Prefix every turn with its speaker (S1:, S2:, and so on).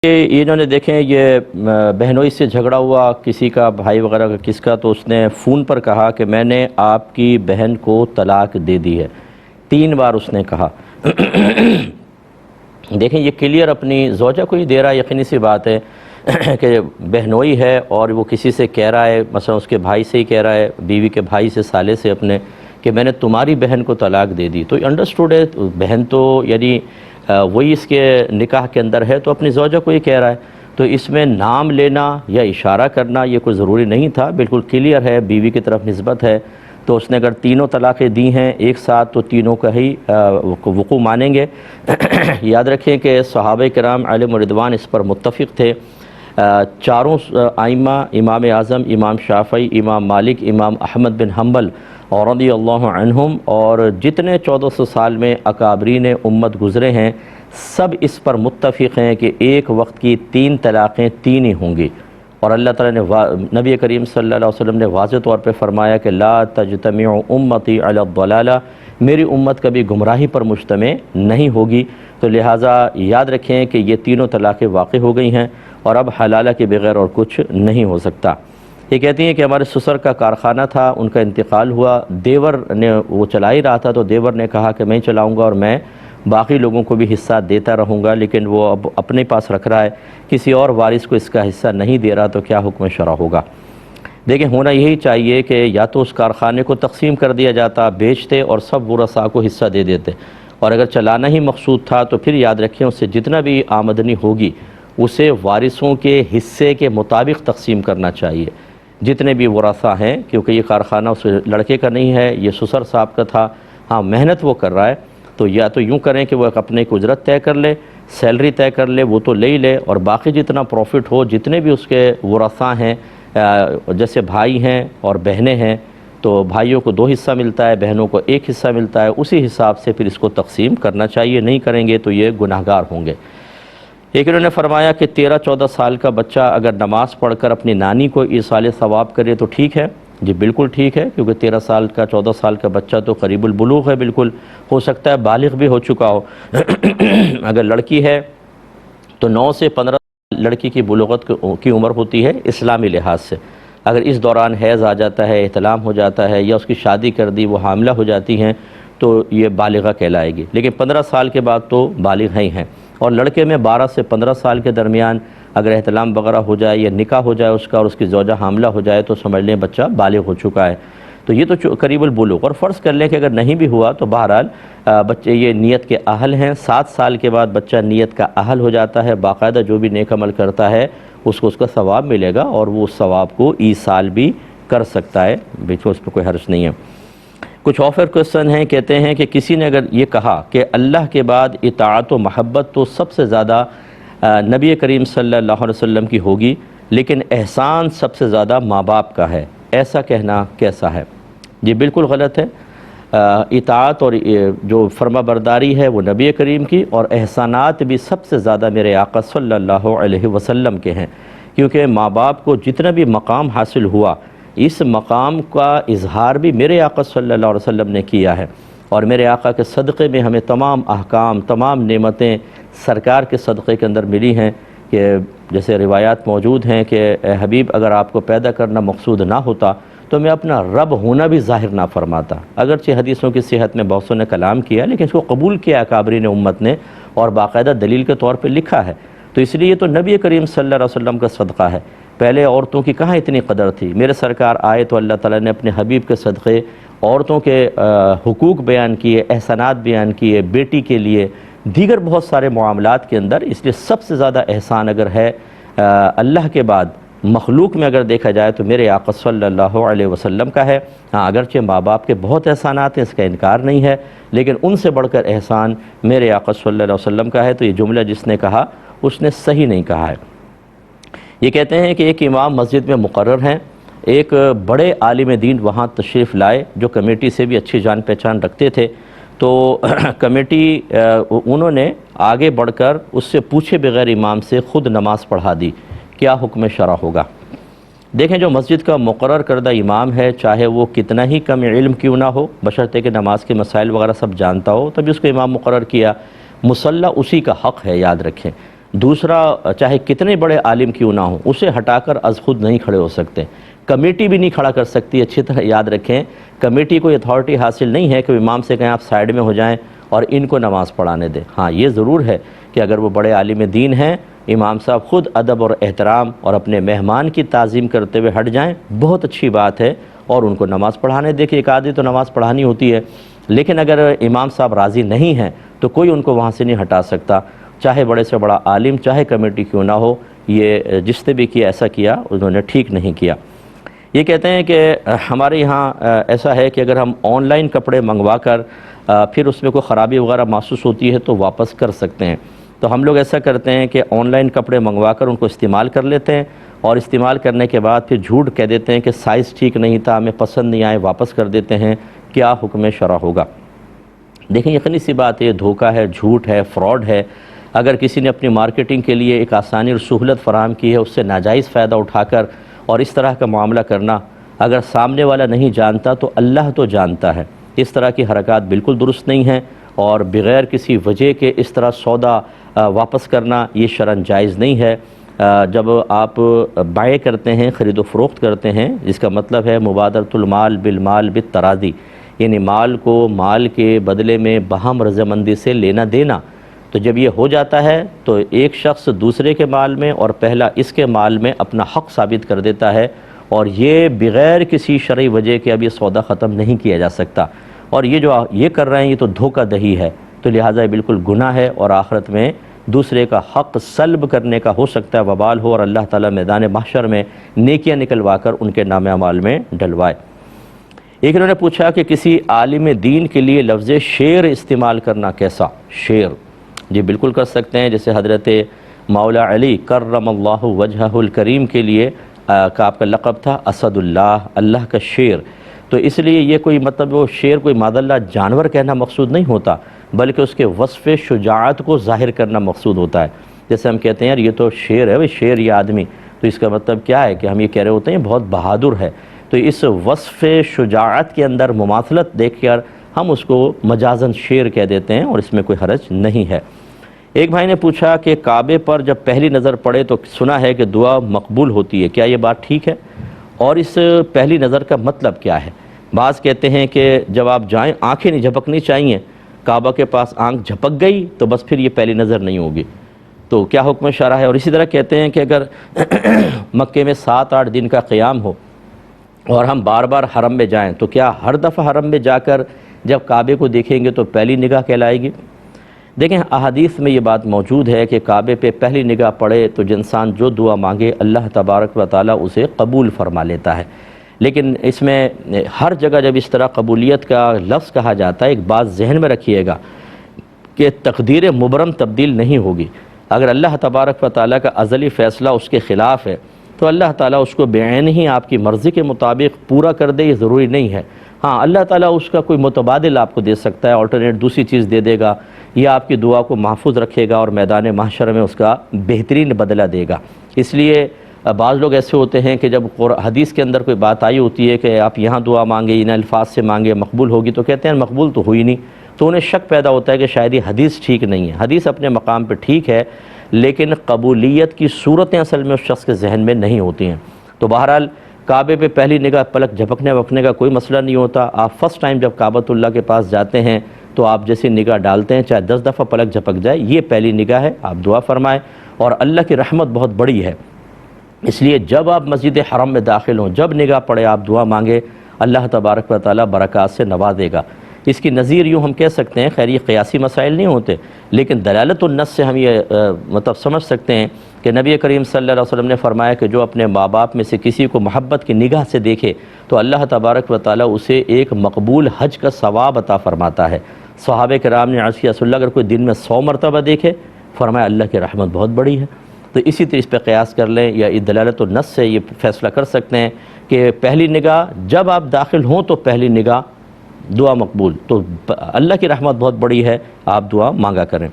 S1: کہ انہوں نے دیکھیں یہ بہنوئی سے جھگڑا ہوا کسی کا بھائی وغیرہ کا کس کا، تو اس نے فون پر کہا کہ میں نے آپ کی بہن کو طلاق دے دی ہے، 3 بار اس نے کہا۔ دیکھیں یہ کلیئر اپنی زوجہ کو ہی دے رہا ہے، یقینی سی بات ہے کہ بہنوئی ہے اور وہ کسی سے کہہ رہا ہے، مثلا اس کے بھائی سے ہی کہہ رہا ہے، بیوی کے بھائی سے، سالے سے اپنے، کہ میں نے تمہاری بہن کو طلاق دے دی، تو انڈرسٹوڈ ہے بہن تو یعنی وہی اس کے نکاح کے اندر ہے، تو اپنی زوجہ کو ہی کہہ رہا ہے، تو اس میں نام لینا یا اشارہ کرنا یہ کوئی ضروری نہیں تھا، بالکل کلیئر ہے، بیوی کی طرف نسبت ہے، تو اس نے اگر تینوں طلاقیں دی ہیں ایک ساتھ تو تینوں کا ہی وقوع مانیں گے۔ یاد رکھیں کہ صحابہ کرام علیہم رضوان اس پر متفق تھے، چاروں ائمہ، امام اعظم، امام شافعی، امام مالک، امام احمد بن حنبل اور رضی اللہ عنہم، اور جتنے 1400 سال میں اکابرین امت گزرے ہیں سب اس پر متفق ہیں کہ ایک وقت کی 3 طلاقیں 3 ہی ہوں گی، اور اللہ تعالیٰ نے نبی کریم صلی اللہ علیہ وسلم نے واضح طور پہ فرمایا کہ لا تجتمع امتی علی الضلالہ، میری امت کبھی گمراہی پر مجتمع نہیں ہوگی، تو لہٰذا یاد رکھیں کہ یہ تینوں طلاقیں واقع ہو گئی ہیں اور اب حلالہ کے بغیر اور کچھ نہیں ہو سکتا۔ یہ کہتی ہیں کہ ہمارے سسر کا کارخانہ تھا، ان کا انتقال ہوا، دیور نے وہ چلا ہی رہا تھا، تو دیور نے کہا کہ میں چلاؤں گا اور میں باقی لوگوں کو بھی حصہ دیتا رہوں گا، لیکن وہ اب اپنے پاس رکھ رہا ہے، کسی اور وارث کو اس کا حصہ نہیں دے رہا، تو کیا حکم شرع ہوگا؟ دیکھیں ہونا یہی چاہیے کہ یا تو اس کارخانے کو تقسیم کر دیا جاتا، بیچتے اور سب ورثاء کو حصہ دے دیتے، اور اگر چلانا ہی مقصود تھا تو پھر یاد رکھیں اس سے جتنا بھی آمدنی ہوگی اسے وارثوں کے حصے کے مطابق تقسیم کرنا چاہیے، جتنے بھی ورثاء ہیں، کیونکہ یہ کارخانہ اس لڑکے کا نہیں ہے، یہ سسر صاحب کا تھا، ہاں محنت وہ کر رہا ہے، تو یا تو یوں کریں کہ وہ اپنے کی اجرت طے کر لے، سیلری طے کر لے، وہ تو لے ہی لے، اور باقی جتنا پروفٹ ہو، جتنے بھی اس کے ورثاء ہیں، جیسے بھائی ہیں اور بہنیں ہیں تو بھائیوں کو 2 حصہ ملتا ہے، بہنوں کو 1 حصہ ملتا ہے، اسی حساب سے پھر اس کو تقسیم کرنا چاہیے، نہیں کریں گے تو یہ گناہگار ہوں گے۔ ایک انہوں نے فرمایا کہ 13-14 سال کا بچہ اگر نماز پڑھ کر اپنی نانی کو ایصال ثواب کرے تو ٹھیک ہے؟ جی بالکل ٹھیک ہے، کیونکہ 13 سال کا 14 سال کا بچہ تو قریب البلوغ ہے، بالکل ہو سکتا ہے بالغ بھی ہو چکا ہو۔ اگر لڑکی ہے تو 9 سے 15 لڑکی کی بلوغت کی عمر ہوتی ہے اسلامی لحاظ سے، اگر اس دوران حیض آ جاتا ہے، احتلام ہو جاتا ہے، یا اس کی شادی کر دی، وہ حاملہ ہو جاتی ہیں تو یہ بالغہ کہلائے گی، لیکن 15 سال کے بعد تو بالغ ہی ہیں، اور لڑکے میں 12 سے 15 سال کے درمیان اگر احتلام وغیرہ ہو جائے یا نکاح ہو جائے اس کا اور اس کی زوجہ حاملہ ہو جائے تو سمجھ لیں بچہ بالغ ہو چکا ہے، تو یہ تو قریب البلوغ، اور فرض کر لیں کہ اگر نہیں بھی ہوا تو بہرحال بچے یہ نیت کے اہل ہیں، 7 سال کے بعد بچہ نیت کا اہل ہو جاتا ہے، باقاعدہ جو بھی نیک عمل کرتا ہے اس کو اس کا ثواب ملے گا، اور وہ اس ثواب کو ایصال بھی کر سکتا ہے، بالکل اس پہ کوئی حرج نہیں ہے۔ کچھ آفر کوسچن ہیں، کہتے ہیں کہ کسی نے اگر یہ کہا کہ اللہ کے بعد اطاعت و محبت تو سب سے زیادہ نبی کریم صلی اللہ علیہ وسلم کی ہوگی، لیکن احسان سب سے زیادہ ماں باپ کا ہے، ایسا کہنا کیسا ہے؟ یہ بالکل غلط ہے، اطاعت اور جو فرما برداری ہے وہ نبی کریم کی، اور احسانات بھی سب سے زیادہ میرے آقا صلی اللہ علیہ وسلم کے ہیں، کیونکہ ماں باپ کو جتنا بھی مقام حاصل ہوا اس مقام کا اظہار بھی میرے آقا صلی اللہ علیہ وسلم نے کیا ہے، اور میرے آقا کے صدقے میں ہمیں تمام احکام، تمام نعمتیں سرکار کے صدقے کے اندر ملی ہیں، کہ جیسے روایات موجود ہیں کہ اے حبیب اگر آپ کو پیدا کرنا مقصود نہ ہوتا تو میں اپنا رب ہونا بھی ظاہر نہ فرماتا، اگرچہ حدیثوں کی صحت میں بہت سو نے کلام کیا لیکن اس کو قبول کیا اکابرین امت نے، اور باقاعدہ دلیل کے طور پہ لکھا ہے، تو اس لیے یہ تو نبی کریم صلی اللہ علیہ وسلم کا صدقہ ہے، پہلے عورتوں کی کہاں اتنی قدر تھی، میرے سرکار آئے تو اللہ تعالیٰ نے اپنے حبیب کے صدقے عورتوں کے حقوق بیان کیے، احسانات بیان کیے، بیٹی کے لیے دیگر بہت سارے معاملات کے اندر، اس لیے سب سے زیادہ احسان اگر ہے اللہ کے بعد مخلوق میں اگر دیکھا جائے تو میرے آقا صلی اللہ علیہ وسلم کا ہے، ہاں اگرچہ ماں باپ کے بہت احسانات ہیں، اس کا انکار نہیں ہے، لیکن ان سے بڑھ کر احسان میرے آقا صلی اللہ علیہ وسلم کا ہے، تو یہ جملہ جس نے کہا اس نے صحیح نہیں کہا ہے۔ یہ کہتے ہیں کہ ایک امام مسجد میں مقرر ہیں، ایک بڑے عالم دین وہاں تشریف لائے جو کمیٹی سے بھی اچھی جان پہچان رکھتے تھے، تو کمیٹی انہوں نے آگے بڑھ کر اس سے پوچھے بغیر امام سے خود نماز پڑھا دی، کیا حکم شرع ہوگا؟ دیکھیں جو مسجد کا مقرر کردہ امام ہے چاہے وہ کتنا ہی کم علم کیوں نہ ہو، بشرطے کہ نماز کے مسائل وغیرہ سب جانتا ہو، تبھی اس کو امام مقرر کیا، مصلی اسی کا حق ہے، یاد رکھیں، دوسرا چاہے کتنے بڑے عالم کیوں نہ ہوں اسے ہٹا کر از خود نہیں کھڑے ہو سکتے، کمیٹی بھی نہیں کھڑا کر سکتی۔ اچھی طرح یاد رکھیں، کمیٹی کو اتھارٹی حاصل نہیں ہے کہ امام سے کہیں آپ سائیڈ میں ہو جائیں اور ان کو نماز پڑھانے دیں۔ ہاں یہ ضرور ہے کہ اگر وہ بڑے عالم دین ہیں، امام صاحب خود ادب اور احترام اور اپنے مہمان کی تعظیم کرتے ہوئے ہٹ جائیں، بہت اچھی بات ہے، اور ان کو نماز پڑھانے دے کہ ایک آدھی تو نماز پڑھانی ہوتی ہے۔ لیکن اگر امام صاحب راضی نہیں ہیں تو کوئی ان کو وہاں سے نہیں ہٹا سکتا، چاہے بڑے سے بڑا عالم، چاہے کمیٹی کیوں نہ ہو۔ یہ جس نے بھی کیا ایسا کیا انہوں نے ٹھیک نہیں کیا۔ یہ کہتے ہیں کہ ہمارے یہاں ایسا ہے کہ اگر ہم آن لائن کپڑے منگوا کر پھر اس میں کوئی خرابی وغیرہ محسوس ہوتی ہے تو واپس کر سکتے ہیں۔ تو ہم لوگ ایسا کرتے ہیں کہ آن لائن کپڑے منگوا کر ان کو استعمال کر لیتے ہیں، اور استعمال کرنے کے بعد پھر جھوٹ کہہ دیتے ہیں کہ سائز ٹھیک نہیں تھا، ہمیں پسند نہیں آئے، واپس کر دیتے ہیں۔ کیا حکم شرع ہوگا؟ دیکھیں یقینی سی بات ہے، یہ دھوکہ ہے، جھوٹ ہے، فراڈ ہے۔ اگر کسی نے اپنی مارکیٹنگ کے لیے ایک آسانی اور سہولت فراہم کی ہے، اس سے ناجائز فائدہ اٹھا کر اور اس طرح کا معاملہ کرنا، اگر سامنے والا نہیں جانتا تو اللہ تو جانتا ہے۔ اس طرح کی حرکات بالکل درست نہیں ہیں، اور بغیر کسی وجہ کے اس طرح سودا واپس کرنا یہ شرعاً جائز نہیں ہے۔ جب آپ بائع کرتے ہیں، خرید و فروخت کرتے ہیں، جس کا مطلب ہے مبادلۃ المال بالمال بالتراضی، یعنی مال کو مال کے بدلے میں باہم رضامندی سے لینا دینا، تو جب یہ ہو جاتا ہے تو ایک شخص دوسرے کے مال میں اور پہلا اس کے مال میں اپنا حق ثابت کر دیتا ہے، اور یہ بغیر کسی شرعی وجہ کے اب یہ سودا ختم نہیں کیا جا سکتا۔ اور یہ جو یہ کر رہے ہیں یہ تو دھوکہ دہی ہے، تو لہٰذا یہ بالکل گناہ ہے، اور آخرت میں دوسرے کا حق سلب کرنے کا ہو سکتا ہے وبال ہو، اور اللہ تعالیٰ میدان محشر میں نیکیاں نکلوا کر ان کے نام اعمال میں ڈلوائے۔ ایک انہوں نے پوچھا کہ کسی عالم دین کے لیے لفظ شعر استعمال کرنا کیسا؟ شعر جی بالکل کر سکتے ہیں، جیسے حضرت مولا علی کرم اللہ وجہہ الکریم کے لیے کا آپ کا لقب تھا اسد اللہ، اللہ کا شعر۔ تو اس لیے یہ کوئی مطلب وہ شعر کوئی معاذ اللہ جانور کہنا مقصود نہیں ہوتا، بلکہ اس کے وصف شجاعت کو ظاہر کرنا مقصود ہوتا ہے۔ جیسے ہم کہتے ہیں یار یہ تو شعر ہے، شعر یہ آدمی، تو اس کا مطلب کیا ہے کہ ہم یہ کہہ رہے ہوتے ہیں بہت بہادر ہے۔ تو اس وصف شجاعت کے اندر مماثلت دیکھ کر ہم اس کو مجازاً شعر کہہ دیتے ہیں، اور اس میں کوئی حرج نہیں ہے۔ ایک بھائی نے پوچھا کہ کعبے پر جب پہلی نظر پڑے تو سنا ہے کہ دعا مقبول ہوتی ہے، کیا یہ بات ٹھیک ہے؟ اور اس پہلی نظر کا مطلب کیا ہے؟ بعض کہتے ہیں کہ جب آپ جائیں آنکھیں نہیں جھپکنی چاہیے، کعبہ کے پاس آنکھ جھپک گئی تو بس پھر یہ پہلی نظر نہیں ہوگی، تو کیا حکم شرع ہے؟ اور اسی طرح کہتے ہیں کہ اگر مکے میں 7-8 دن کا قیام ہو اور ہم بار بار حرم میں جائیں تو کیا ہر دفعہ حرم میں جا کر جب کعبے کو دیکھیں گے تو پہلی نگاہ کہلائے گی؟ دیکھیں احادیث میں یہ بات موجود ہے کہ کعبے پہ پہلی نگاہ پڑے تو انسان جو دعا مانگے اللہ تبارک و تعالیٰ اسے قبول فرما لیتا ہے۔ لیکن اس میں ہر جگہ جب اس طرح قبولیت کا لفظ کہا جاتا ہے، ایک بات ذہن میں رکھیے گا کہ تقدیر مبرم تبدیل نہیں ہوگی۔ اگر اللہ تبارک و تعالیٰ کا ازلی فیصلہ اس کے خلاف ہے تو اللہ تعالیٰ اس کو بعین ہی آپ کی مرضی کے مطابق پورا کر دے، یہ ضروری نہیں ہے۔ ہاں اللہ تعالیٰ اس کا کوئی متبادل آپ کو دے سکتا ہے، آلٹرنیٹ دوسری چیز دے دے گا، یا آپ کی دعا کو محفوظ رکھے گا اور میدان محشر میں اس کا بہترین بدلہ دے گا۔ اس لیے بعض لوگ ایسے ہوتے ہیں کہ جب حدیث کے اندر کوئی بات آئی ہوتی ہے کہ آپ یہاں دعا مانگے، ان الفاظ سے مانگے، مقبول ہوگی، تو کہتے ہیں مقبول تو ہوئی نہیں، تو انہیں شک پیدا ہوتا ہے کہ شاید یہ حدیث ٹھیک نہیں ہے۔ حدیث اپنے مقام پہ ٹھیک ہے، لیکن قبولیت کی صورتیں اصل میں اس شخص کے ذہن میں نہیں ہوتی ہیں۔ تو بہرحال کعبے پہ پہلی نگاہ پلک جھپکنے وپکنے کا کوئی مسئلہ نہیں ہوتا۔ آپ فرسٹ ٹائم جب کعبۃ اللہ کے پاس جاتے ہیں تو آپ جیسے نگاہ ڈالتے ہیں، چاہے 10 دفعہ پلک جھپک جائے، یہ پہلی نگاہ ہے، آپ دعا فرمائیں، اور اللہ کی رحمت بہت بڑی ہے، اس لیے جب آپ مسجد حرم میں داخل ہوں، جب نگاہ پڑے آپ دعا مانگے، اللہ تبارک و تعالیٰ برکات سے نوازے گا۔ اس کی نظیر یوں ہم کہہ سکتے ہیں، خیر یہ قیاسی مسائل نہیں ہوتے، لیکن دلالت النص سے ہم یہ مطلب سمجھ سکتے ہیں کہ نبی کریم صلی اللہ علیہ وسلم نے فرمایا کہ جو اپنے ماں باپ میں سے کسی کو محبت کی نگاہ سے دیکھے تو اللہ تبارک و تعالیٰ اسے ایک مقبول حج کا ثواب عطا فرماتا ہے۔ صحابہ کرام نے عرض کیا رسول اللہ اگر کوئی دن میں 100 مرتبہ دیکھے، فرمایا اللہ کی رحمت بہت بڑی ہے۔ تو اسی طرح اس پہ قیاس کر لیں، یا دلالت النص سے یہ فیصلہ کر سکتے ہیں کہ پہلی نگاہ جب آپ داخل ہوں تو پہلی نگاہ دعا مقبول، تو اللہ کی رحمت بہت بڑی ہے، آپ دعا مانگا کریں۔